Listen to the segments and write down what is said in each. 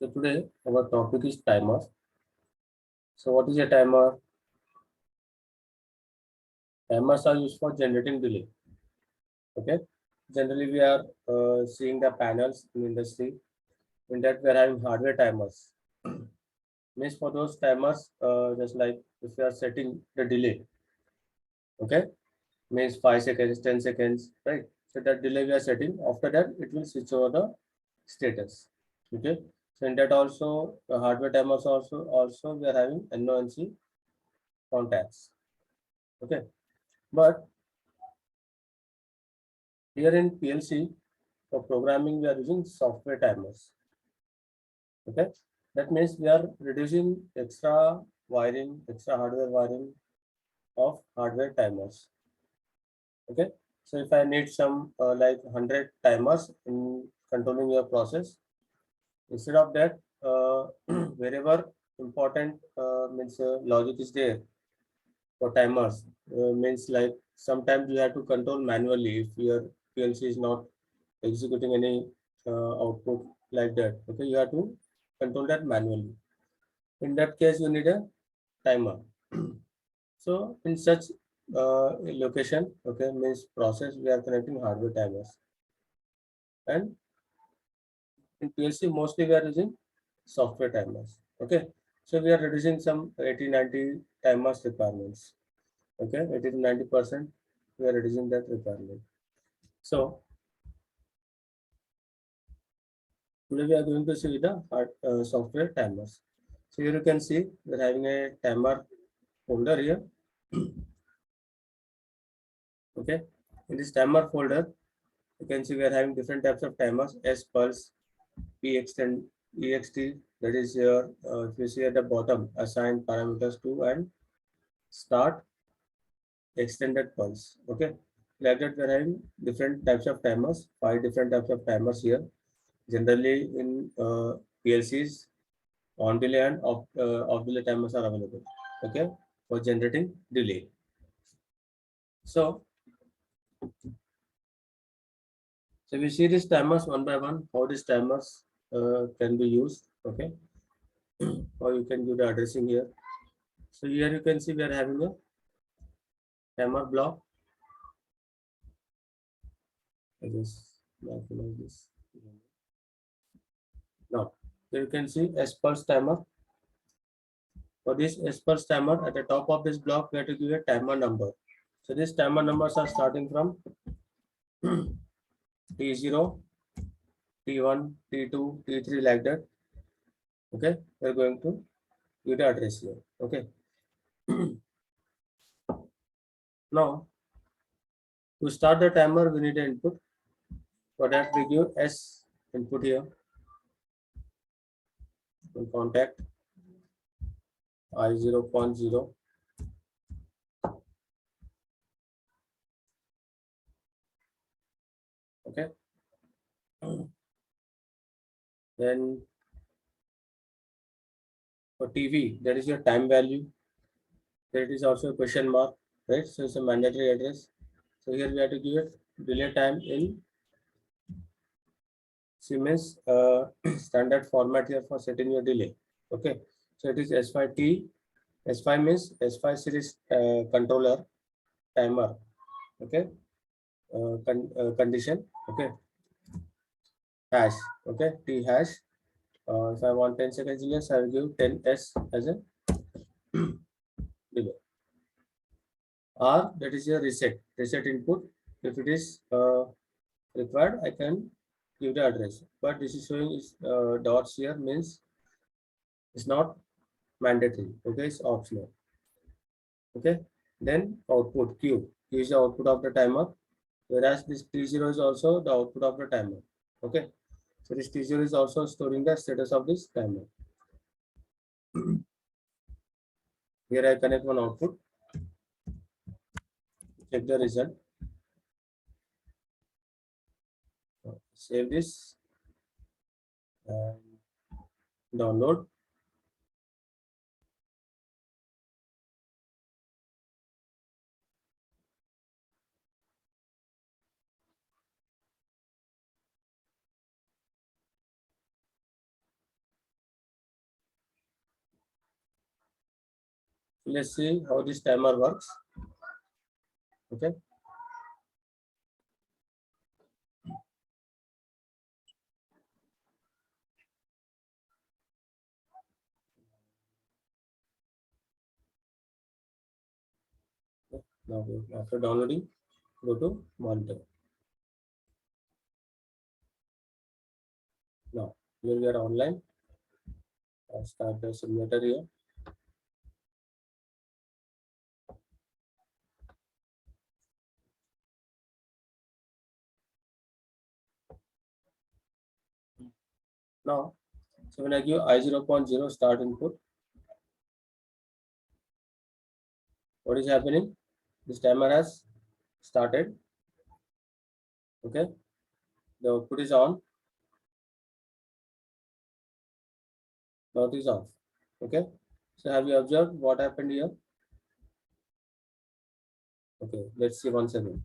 So today our topic is timers. So what is a timer? Timers are used for generating delay. Okay. Generally we are seeing the panels in industry. In that we are having hardware timers. Means for those timers, just like if we are setting the delay. Okay. Means 5 seconds, 10 seconds, right? So that delay we are setting. After that it will switch over the status. Okay. So in that also the hardware timers also we are having NONC contacts. Okay. But here in PLC for programming, we are using software timers. Okay, that means we are reducing extra wiring, extra hardware wiring of hardware timers. Okay, so if I need some like 100 timers in controlling your process, instead of that, wherever important means logic is there for timers, means like sometimes you have to control manually if your PLC is not executing any output like that. Okay, you have to control that manually. In that case, you need a timer. So in such location, okay, means process, we are connecting hardware timers. And in PLC, mostly we are using software timers. Okay, so we are reducing some 80-90 timers requirements. Okay, 80 to 90% we are reducing that requirement. So today we are going to see the software timers. So here you can see we're having a timer folder here. Okay, in this timer folder, you can see we are having different types of timers: S pulse, extend, ext. That is here. If you see at the bottom, assign parameters to and start extended pulse. Okay, like that we are having different types of timers. 5 different types of timers here. Generally in PLCs, on delay and off delay timers are available. Okay, for generating delay. So we see these timers one by one, how these timers can be used. Okay, or you can do the addressing here. So here you can see we are having a timer block. I just maximize this. Now here you can see S pulse timer. For this S pulse timer, at the top of this block, we have to give a timer number. So these timer numbers are starting from T0, T1, T2, T3 like that. Okay, we're going to give the address here. Okay. Now to start the timer, we need an input. For that, we give S input here. Contact I 0.0. Okay. Then for TV, that is your time value. That is also a question mark, right? So it's a mandatory address. So here we have to give it delay time in Siemens standard format here for setting your delay. Okay. So it is S5T. S5 means S5 series controller timer. Okay. Condition. Okay. Hash. Okay. T hash. If I want 10 seconds delay, I will give 10s as a delay. Or that is your reset input. If it is required, I can give the address. But this is showing is dots here means it's not mandatory. Okay, it's optional. Okay, then output Q. Q is the output of the timer, whereas this T0 is also the output of the timer. Okay, so this T0 is also storing the status of this timer. Here I connect one output, check the result, save this and download. Let's see how this timer works. Okay. Now, after downloading, go to monitor. Now, here we are online. I'll start the simulator here. Now, so when I give I0.0 start input, what is happening? This timer has started. Okay. The output is on. Now it is off. Okay. So have you observed what happened here? Okay. Let's see once again.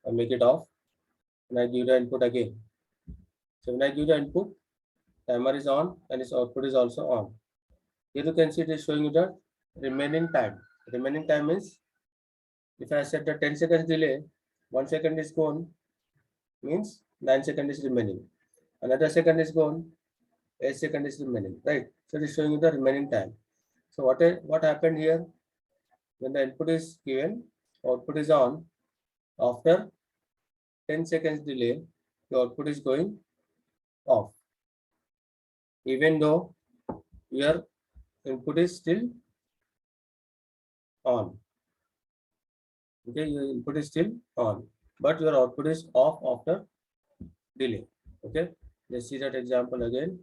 I make it off and I give the input again. So when I give the input, timer is on and its output is also on. Here you can see it is showing you the remaining time. Remaining time means if I set the 10 seconds delay, 1 second is gone, means 9 seconds is remaining. Another second is gone, 8 seconds is remaining, right? So it is showing you the remaining time. So what happened here? When the input is given, output is on. After 10 seconds delay, the output is going off. Even though your input is still on. Okay, your input is still on, but your output is off after delay. Okay, let's see that example again.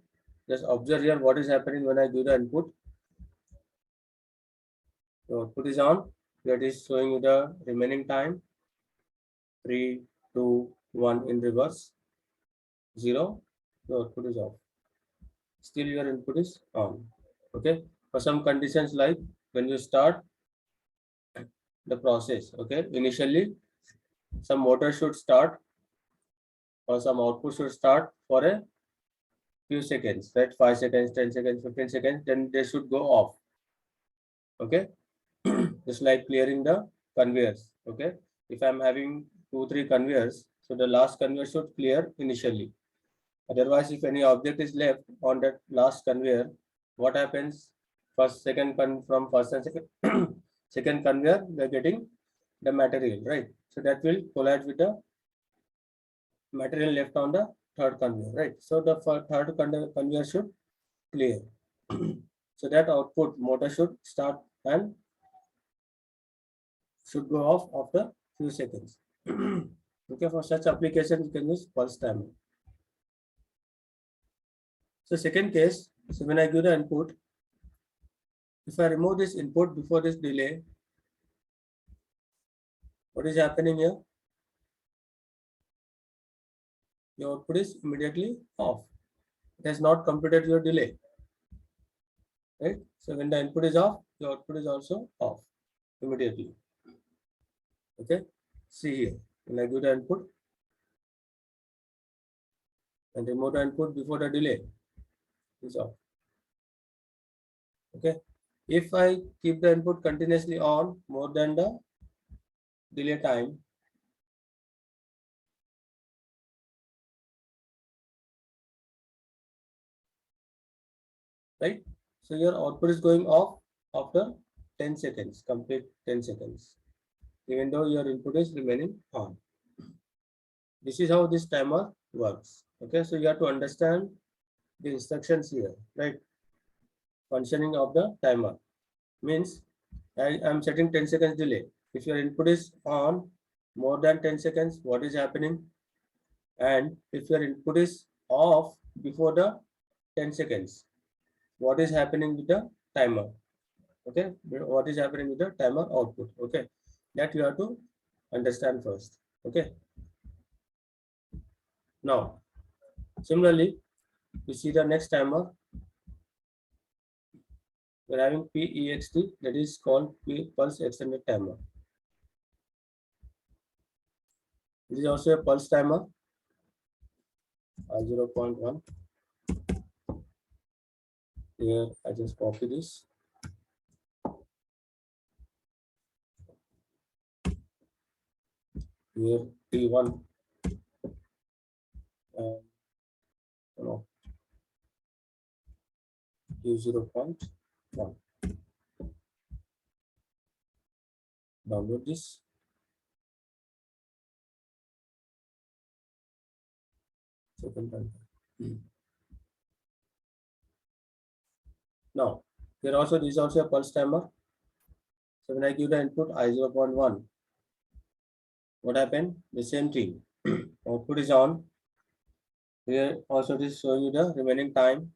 Just observe here what is happening when I do the input. The output is on. That is showing you the remaining time. 3, 2, 1 in reverse. 0. The output is off. Still your input is on. Okay. For some conditions like when you start the process, okay, initially some motor should start or some output should start for a few seconds, right? 5 seconds, 10 seconds, 15 seconds, then they should go off. Okay. Just like clearing the conveyors. Okay. If I'm having 2-3 conveyors, so the last conveyor should clear initially. Otherwise, if any object is left on that last conveyor, what happens? From first and second second conveyor, they're getting the material, right? So that will collide with the material left on the third conveyor, right? So the third conveyor should clear. So that output motor should start and should go off after few seconds. Okay, for such application, you can use pulse timer. So second case, so when I give the input, if I remove this input before this delay, what is happening here? Your output is immediately off. It has not computed your delay, right? So when the input is off, your output is also off immediately. Okay, see here, when I give the input and remove the input before the delay, is off. Okay, if I keep the input continuously on more than the delay time, right? So your output is going off after 10 seconds, complete 10 seconds, even though your input is remaining on. This is how this timer works. Okay, so you have to understand the instructions here, right? Functioning of the timer means I am setting 10 seconds delay. If your input is on more than 10 seconds, what is happening? And if your input is off before the 10 seconds, what is happening with the timer? Okay, what is happening with the timer output? Okay, that you have to understand first. Okay, now similarly, you see the next timer. We're having PEXT, that is called pulse extended timer. This is also a pulse timer, 0.1. Here I just copy this. here T1 and Q0.1. Download this. Second time. Now, here also this is also a pulse timer. So when I give the input I0.1, what happened? The same thing. Output is on. Here also it is showing you the remaining time.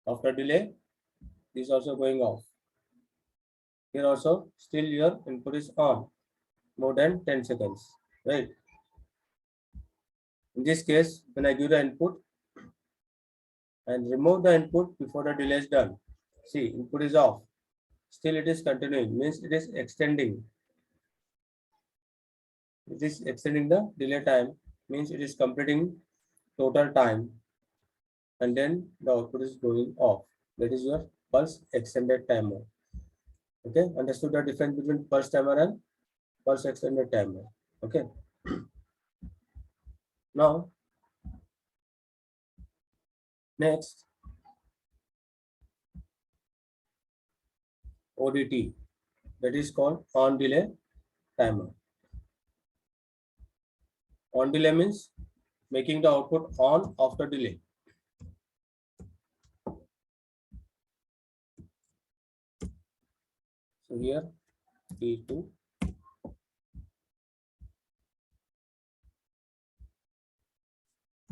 After delay, this is also going off. Here also still your input is on more than 10 seconds, right? In this case, when I give the input and remove the input before the delay is done, see, input is off. Still it is continuing, means it is extending. It is extending the delay time, means it is completing total time, and then the output is going off. That is your pulse extended timer. Okay, understood the difference between pulse timer and pulse extended timer. Okay. Now, next, ODT, that is called on delay timer. On delay means making the output on after delay. So here T2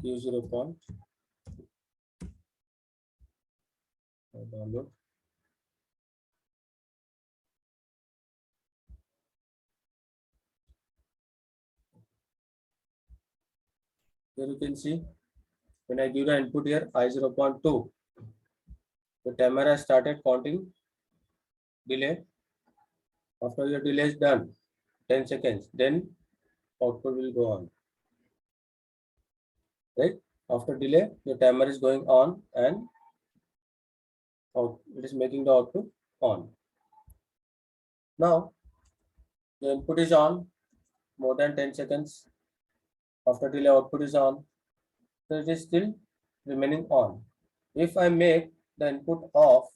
Q0. Download. Here you can see when I give the input here I0.2, the timer has started counting delay. After your delay is done, 10 seconds, then output will go on. Right? After delay, your timer is going on and it is making the output on. Now, the input is on more than 10 seconds. After delay, output is on. So it is still remaining on. If I make the input off,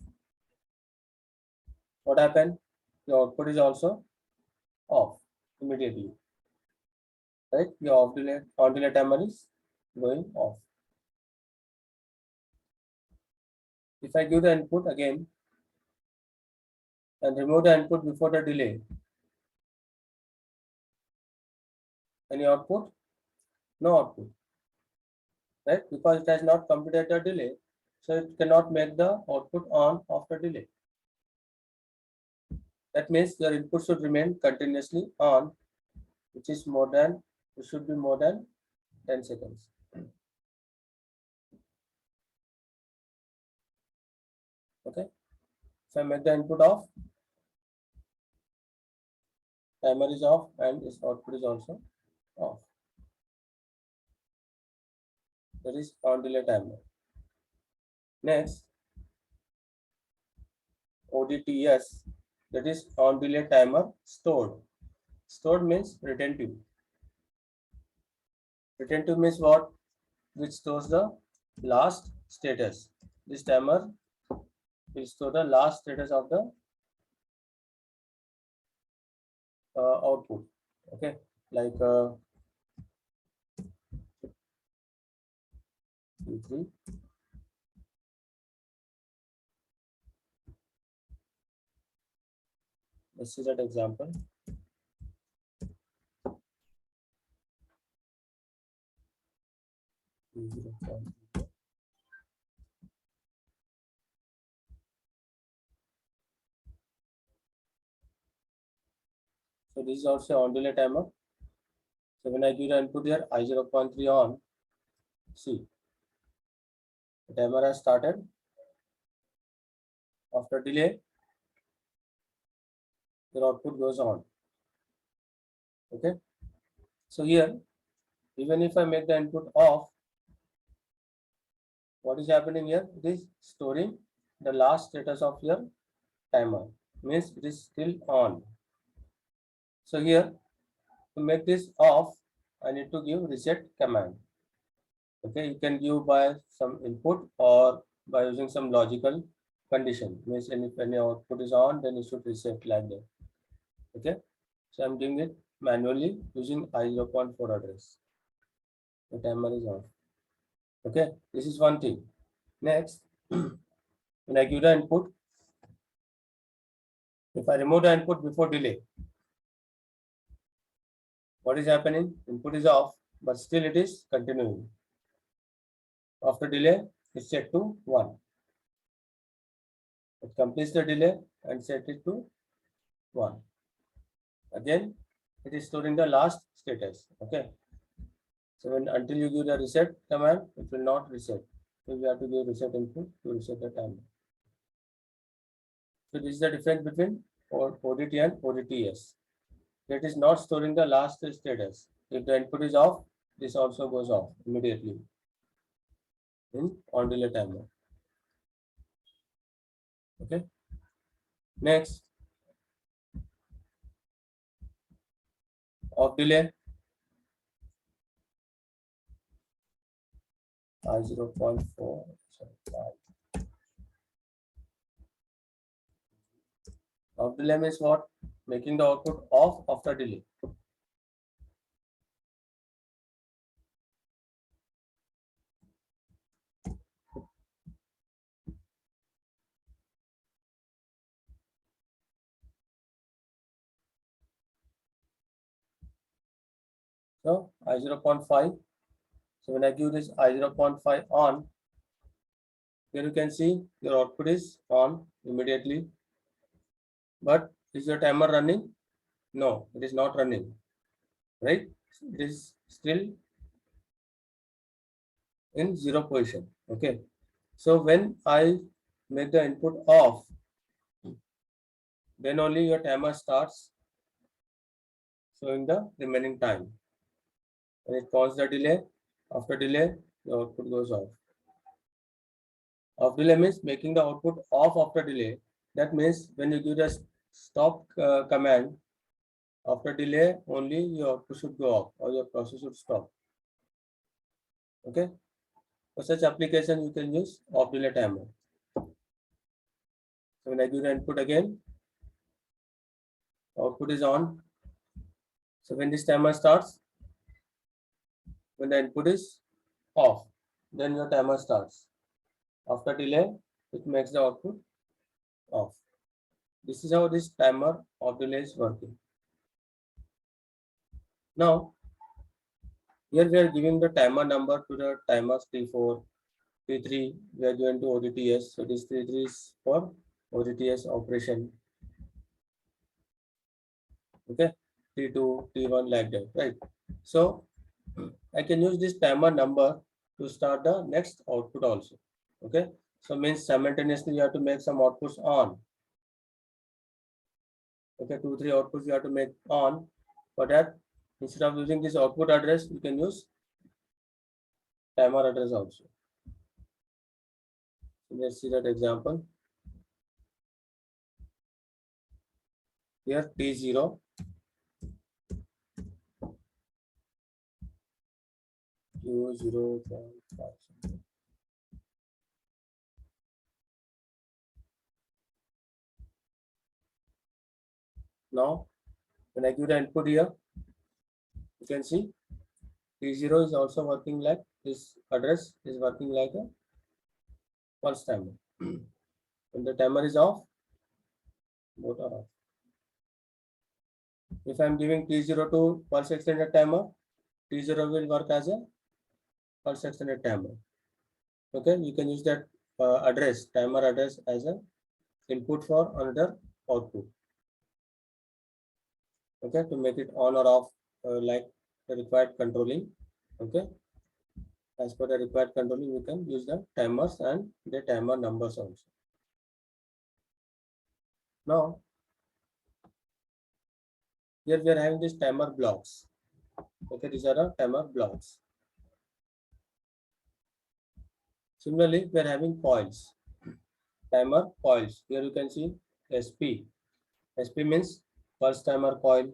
what happened? The output is also off immediately. Right? Your on delay timer is going off. If I give the input again and remove the input before the delay, any output? No output. Right? Because it has not completed the delay, so it cannot make the output on after delay. That means your input should remain continuously on, which is it should be more than 10 seconds. Okay. So I make the input off, timer is off, and its output is also off. That is on delay timer. Next, ODTS, that is on delay timer stored. Stored means retentive. Retentive means what? Which stores the last status. This timer will store the last status of the output. Okay, like Q3. Let's see that example. So this is also on delay timer. So when I give the input here I0.3 on, see, the timer has started. After delay, your output goes on. Okay. So here, even if I make the input off, what is happening here? It is storing the last status of your timer. Means it is still on. So here, To make this off, I need to give reset command. Okay, you can give by some input or by using some logical condition. Means if any output is on, then it should reset like that. Okay, so I'm doing it manually using I0.4 address. The timer is off. Okay, this is one thing. Next, when I give the input, if I remove the input before delay, what is happening? Input is off, but still it is continuing. After delay, it's set to 1. It completes the delay and set it to 1. Again, it is storing the last status. Okay. So until you give the reset command, it will not reset. So you have to give reset input to reset the timer. So this is the difference between ODT and ODTS. It is not storing the last status. If the input is off, this also goes off immediately in on delay timer. Okay. Next, off delay I0.4. Off delay means what? Making the output off after delay. So I0.5. So when I give this I0.5 on, here you can see your output is on immediately. But is your timer running? No, it is not running. Right? It is still in 0 position. Okay. So when I make the input off, then only your timer starts showing the remaining time. When it calls the delay, after delay, the output goes off. Off delay means making the output off after delay. That means when you give the stop command, after delay, only your output should go off or your process should stop. Okay. For such application, you can use off delay timer. So when I give the input again, output is on. So when this timer starts, when the input is off, then your timer starts. After delay, it makes the output off. This is how this timer off delay is working. Now, here we are giving the timer number to the timers T4, T3, we are going to ODTS. So this T3 is for ODTS operation. Okay, T2, T1 like that, right? So I can use this timer number to start the next output also. Okay, so means simultaneously you have to make some outputs on. Okay, 2, 3 outputs you have to make on. For that, instead of using this output address, you can use timer address also. So let's see that example. Here T0. Q0.5. Now, when I give the input here, you can see T0 is also working like this address is working like a pulse timer. When the timer is off, both are off. If I am giving T0 to pulse extended timer, T0 will work as a pulse extended timer. Okay, you can use that address, timer address as a input for another output. Okay, to make it on or off like the required controlling. Okay, as per the required controlling, we can use the timers and the timer numbers also. Now, here we are having these timer blocks. Okay, these are the timer blocks. Similarly, we are having coils, timer coils. Here you can see SP. SP means pulse timer coil.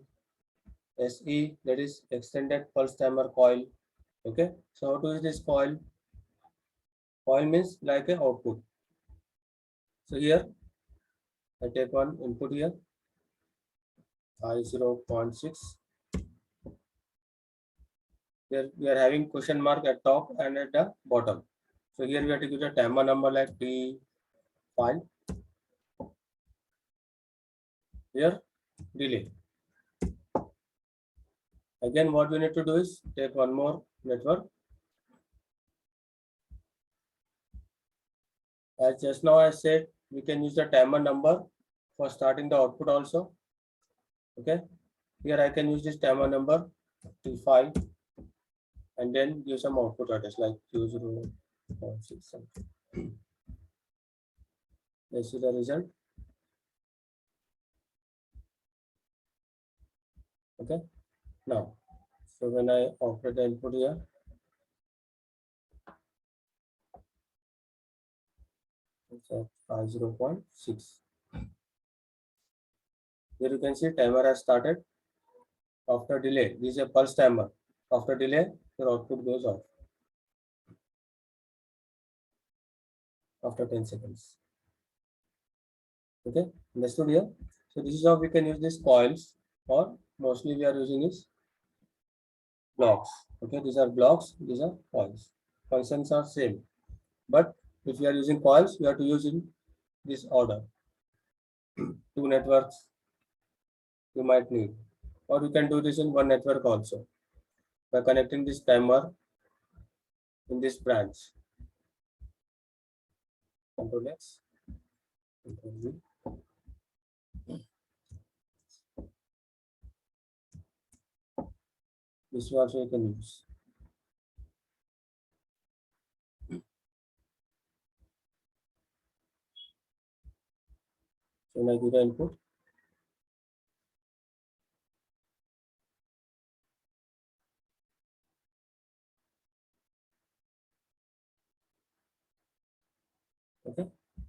SE, that is extended pulse timer coil. Okay, so how to use this coil? Coil means like a output. So here I take one input here, I 0.6. Here we are having question mark at top and at the bottom. So here we have to give a timer number like T5. Here delay. Again, what we need to do is take one more network. As just now I said, we can use the timer number for starting the output also. Okay, here I can use this timer number T5 and then give some output address like Q0.6. Let's see the result. Okay, now, so when I operate the input here, it's at 0.6. Here you can see timer has started. After delay, this is a pulse timer. After delay, your output goes off after 10 seconds. Okay, understood here? So this is how we can use these coils, or mostly we are using is blocks. Okay, these are blocks, these are coils. Functions are same, but if you are using coils, you have to use in this order. Two networks you might need, or you can do this in one network also by connecting this timer in this branch. Control X, Control V. This also you can use. So when I give the input, okay,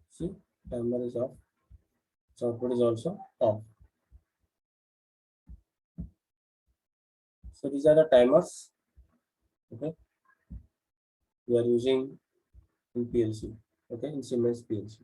see, timer is off, so output is also off. So these are the timers, okay, we are using in PLC, okay, in Siemens PLC.